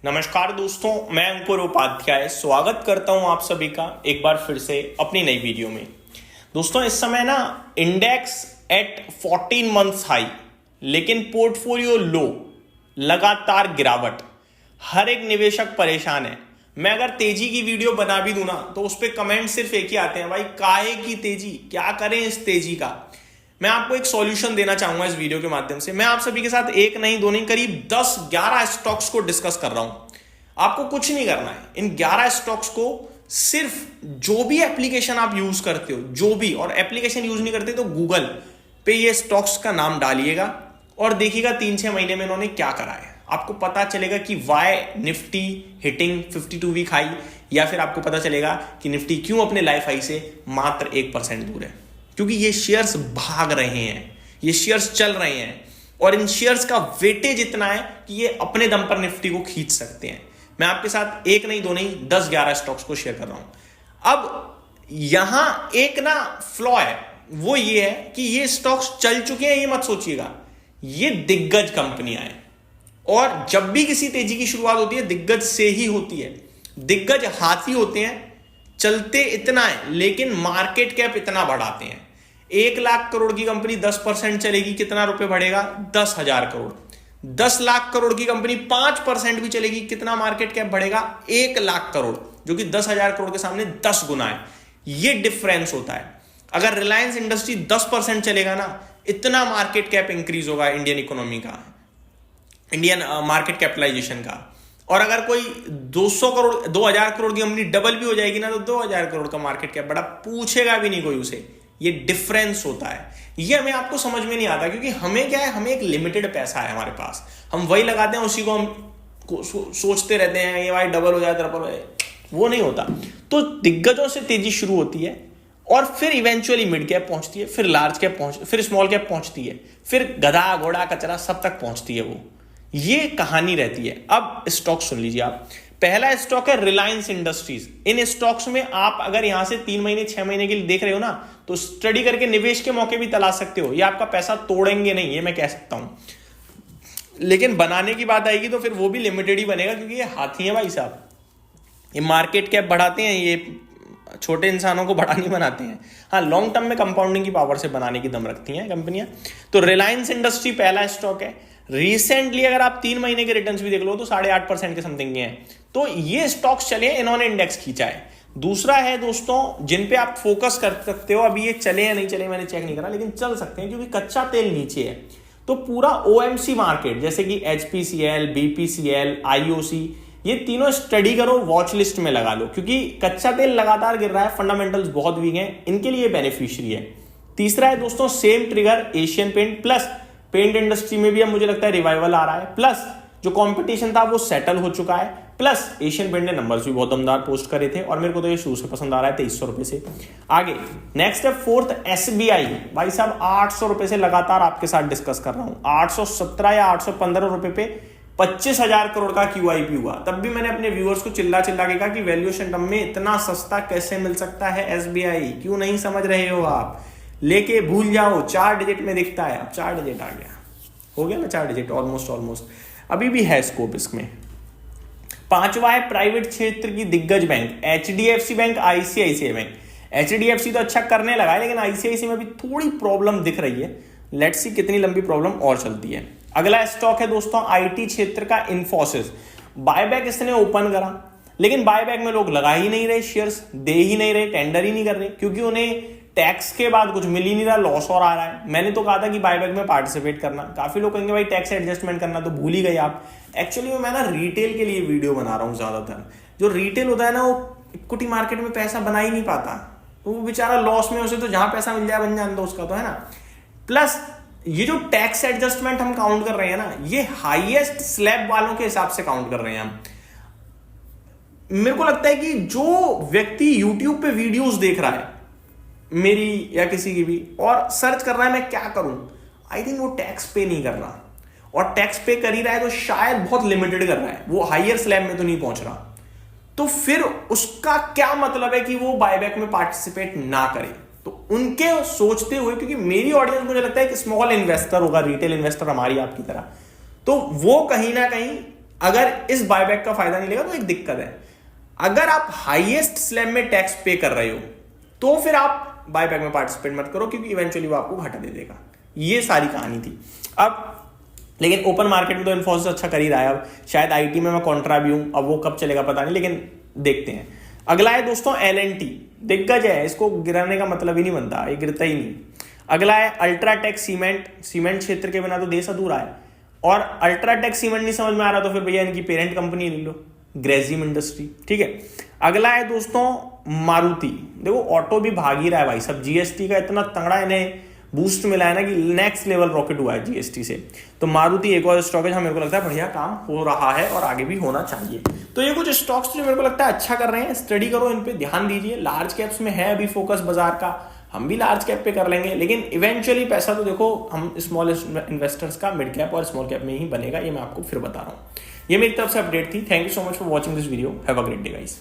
नमस्कार दोस्तों, मैं अंकुर उपाध्याय स्वागत करता हूं आप सभी का एक बार फिर से अपनी नई वीडियो में। दोस्तों इस समय ना इंडेक्स एट 14 मंथ्स हाई, लेकिन पोर्टफोलियो लो, लगातार गिरावट, हर एक निवेशक परेशान है। मैं अगर तेजी की वीडियो बना भी दूं ना तो उस पर कमेंट सिर्फ एक ही आते हैं, भाई काहे की तेजी, क्या करें इस तेजी का। मैं आपको एक सॉल्यूशन देना चाहूंगा इस वीडियो के माध्यम से। मैं आप सभी के साथ एक नहीं दो नहीं करीब 10-11 स्टॉक्स को डिस्कस कर रहा हूं। आपको कुछ नहीं करना है, इन 11 स्टॉक्स को सिर्फ जो भी एप्लीकेशन आप यूज करते हो, जो भी, और एप्लीकेशन यूज नहीं करते तो गूगल पे ये स्टॉक्स का नाम डालिएगा और देखिएगा 3-6 महीने में इन्होंने क्या करा है। आपको पता चलेगा कि why Nifty hitting 52 week high, या फिर आपको पता चलेगा कि निफ्टी क्यों अपने लाइफ हाई से मात्र 1% दूर है। क्योंकि ये शेयर्स भाग रहे हैं, ये शेयर्स चल रहे हैं और इन शेयर्स का वेटेज इतना है कि ये अपने दम पर निफ्टी को खींच सकते हैं। मैं आपके साथ एक नहीं दो नहीं 10-11 स्टॉक्स को शेयर कर रहा हूं। अब यहां एक ना फ्लॉ है, वो ये है कि ये स्टॉक्स चल चुके हैं, ये मत सोचिएगा। ये दिग्गज कंपनियां हैं और जब भी किसी तेजी की शुरुआत होती है दिग्गज से ही होती है। दिग्गज हाथी होते हैं, चलते इतना है लेकिन मार्केट कैप इतना बढ़ाते हैं। 1 लाख करोड़ की कंपनी 10% चलेगी, कितना रुपए बढ़ेगा? 10,000 करोड़। 10 लाख करोड़ की कंपनी 5% भी चलेगी, कितना मार्केट कैप बढ़ेगा? 1 लाख करोड़, जो कि 10,000 करोड़ के सामने 10 गुना है। ये डिफरेंस होता है। अगर रिलायंस इंडस्ट्री 10% चलेगा ना, इतना मार्केट कैप इंक्रीज होगा इंडियन इकोनॉमी का, इंडियन मार्केट कैपिटलाइजेशन का। और अगर कोई 200 करोड़ 2000 करोड़ की कंपनी डबल भी हो जाएगी ना तो 2000 करोड़ का मार्केट कैप बड़ा, पूछेगा भी नहीं कोई उसे। ये डिफरेंस होता है। ये हमें आपको समझ में नहीं आता क्योंकि हमें क्या है, हमें एक लिमिटेड पैसा है हमारे पास, हम वही लगाते हैं, उसी को हम सोचते रहते हैं ये भाई डबल हो जाए ट्रिपल हो जाए, वो नहीं होता। तो दिग्गजों से तेजी शुरू होती है और फिर इवेंचुअली मिड कैप पहुंचती है, फिर लार्ज कैप पहुंचती, फिर स्मॉल कैप पहुंचती है, फिर गधा घोड़ा कचरा सब तक पहुंचती है। वो ये कहानी रहती है। अब स्टॉक सुन लीजिए आप। पहला स्टॉक है रिलायंस इंडस्ट्रीज। इन स्टॉक्स में आप अगर यहां से 3 महीने 6 महीने के लिए देख रहे हो ना तो स्टडी करके निवेश के मौके भी तलाश सकते हो। ये आपका पैसा तोड़ेंगे नहीं, ये मैं कह सकता हूं। लेकिन बनाने की बात आएगी तो फिर वो भी लिमिटेड ही बनेगा क्योंकि ये हाथी है भाई साहब। ये मार्केट कैप बढ़ाते हैं, ये छोटे इंसानों को बड़ा नहीं बनाते हैं। हाँ, लॉन्ग टर्म में कंपाउंडिंग की पावर से बनाने की दम रखती हैं कंपनियां। तो रिलायंस इंडस्ट्री पहला स्टॉक है। रिसेंटली अगर आप 3 महीने के रिटर्न्स भी देख लो तो 8.5% के समथिंग के हैं। तो ये स्टॉक्स चले, इन्होंने इंडेक्स खींचा है। दूसरा है दोस्तों जिन पे आप फोकस कर सकते हो, अभी ये चले या नहीं चले मैंने चेक नहीं करा, लेकिन चल सकते हैं क्योंकि कच्चा तेल नीचे है। तो पूरा ओएमसी मार्केट जैसे कि एचपीसीएल, बीपीसीएल, आईओसी, ये तीनों स्टडी करो, वॉच लिस्ट में लगा लो क्योंकि कच्चा तेल लगातार गिर रहा है, फंडामेंटल्स बहुत वीक हैं, इनके लिए बेनिफिशियरी है। तीसरा है दोस्तों same trigger Asian paint, plus paint industry में भी अब मुझे लगता है रिवाइवल आ रहा है, प्लस जो कंपटीशन था वो सेटल हो चुका है, प्लस एशियन पेंट ने नंबर्स भी बहुत दमदार पोस्ट करे थे और मेरे को तो ये शुरू से पसंद आ रहा है 2300 रुपए से। आगे नेक्स्ट है फोर्थ एसबीआई। भाई साहब 800 रुपए से लगातार आपके साथ डिस्कस कर रहा हूं। 817 या 815 रुपए पे 25,000 करोड़ का QIP हुआ। तब भी मैंने अपने व्यूअर्स को चिल्ला चिल्ला के कहा कि वैल्यूएशन टर्म में इतना सस्ता कैसे मिल सकता है एसबीआई, क्यों नहीं समझ रहे हो आप? लेके भूल जाओ, 4 डिजिट में दिखता है, अब 4 डिजिट आ गया, हो गया ना 4 डिजिट, ऑलमोस्ट अभी भी है स्कोप इसमें। पांचवा है प्राइवेट क्षेत्र की दिग्गज bank, HDFC bank, ICICI bank. HDFC तो अच्छा करने लगा है लेकिन ICICI में भी थोड़ी प्रॉब्लम दिख रही है। लेट्स सी कितनी लंबी प्रॉब्लम और चलती है। अगला स्टॉक है दोस्तों IT क्षेत्र का इन्फोसिस। बायबैक इसने ओपन करा लेकिन बायबैक में लोग लगा ही नहीं रहे, शेयर्स दे ही नहीं रहे, टेंडर ही नहीं कर रहे क्योंकि उन्हें टैक्स के बाद कुछ मिल ही नहीं रहा, लॉस और आ रहा है। मैंने तो कहा था कि बायबैक में पार्टिसिपेट करना। काफी लोग कहेंगे भाई टैक्स एडजस्टमेंट करना, तो भूल ही गए आप। एक्चुअली मैं ना रिटेल के लिए वीडियो बना रहा हूँ ज्यादातर। जो रिटेल होता है ना वो इक्विटी मार्केट में पैसा बना ही नहीं पाता, तो वो बेचारा लॉस में, उसे तो जहां पैसा मिल जाए बन जाए, तो उसका तो है ना। प्लस ये जो टैक्स एडजस्टमेंट हम काउंट कर रहे हैं ना, ये हाईएस्ट स्लैब वालों के हिसाब से काउंट कर रहे हैं हम। मेरे को लगता है कि जो व्यक्ति यूट्यूब पे वीडियोस देख रहा है मेरी या किसी की भी, और सर्च कर रहा है मैं क्या करूं, आई थिंक वो टैक्स पे नहीं कर रहा, और टैक्स पे कर ही रहा है तो शायद बहुत लिमिटेड कर रहा है, वो हायर स्लैब में तो नहीं पहुंच रहा। तो फिर उसका क्या मतलब है कि वो बायबैक में पार्टिसिपेट ना करे? तो उनके सोचते हुए, क्योंकि मेरी ऑडियंस मुझे लगता है कि स्मॉल इन्वेस्टर होगा, रिटेल इन्वेस्टर हमारी आपकी तरह, तो वो कहीं ना कहीं अगर इस बायबैक का फायदा नहीं लेगा तो एक दिक्कत है। अगर आप हाईएस्ट स्लैब में टैक्स पे कर रहे हो तो फिर आप बायबैक में पार्टिसिपेट मत करो, क्योंकि इवेंचुअली वो आपको घाटा दे देगा। ये सारी कहानी थी। अब लेकिन ओपन मार्केट में तो इन्फोसिस अच्छा कर ही रहा है। अब शायद आईटी में मैं कॉन्ट्रा भी हूं, अब वो कब चलेगा पता नहीं, लेकिन देखते हैं। अगला है दोस्तों L&T, दिग्गज है, इसको गिराने का मतलब ही नहीं बनता, ये गिरता ही नहीं। अगला है अल्ट्राटेक सीमेंट, सीमेंट क्षेत्र के बिना तो देश अधूरा है। और अल्ट्राटेक सीमेंट नहीं समझ में आ रहा तो फिर भैया इनकी पेरेंट कंपनी ले लो, ग्रेजिम इंडस्ट्री, ठीक है। अगला है दोस्तों मारुति, देखो ऑटो भी भाग ही रहा है भाई सब, जीएसटी का इतना तगड़ा इन्हें बूस्ट मिला है ना कि नेक्स्ट लेवल रॉकेट हुआ है जीएसटी से। तो मारुति एक और स्टॉक है जहां मेरे को लगता है बढ़िया काम हो रहा है और आगे भी होना चाहिए। तो ये कुछ स्टॉक्स जो मेरे को लगता है अच्छा कर रहे हैं, स्टडी करो, इन पे ध्यान दीजिए। लार्ज कैप्स में है अभी फोकस बाजार का, हम भी लार्ज कैप पे कर लेंगे, लेकिन इवेंचुअली पैसा तो देखो हम स्मॉल इन्वेस्टर्स का मिड कैप और स्मॉल कैप में ही बनेगा, ये मैं आपको फिर बता रहा हूँ। ये मेरी तरफ से अपडेट थी। Thank you so much for watching this video. Have a great day guys.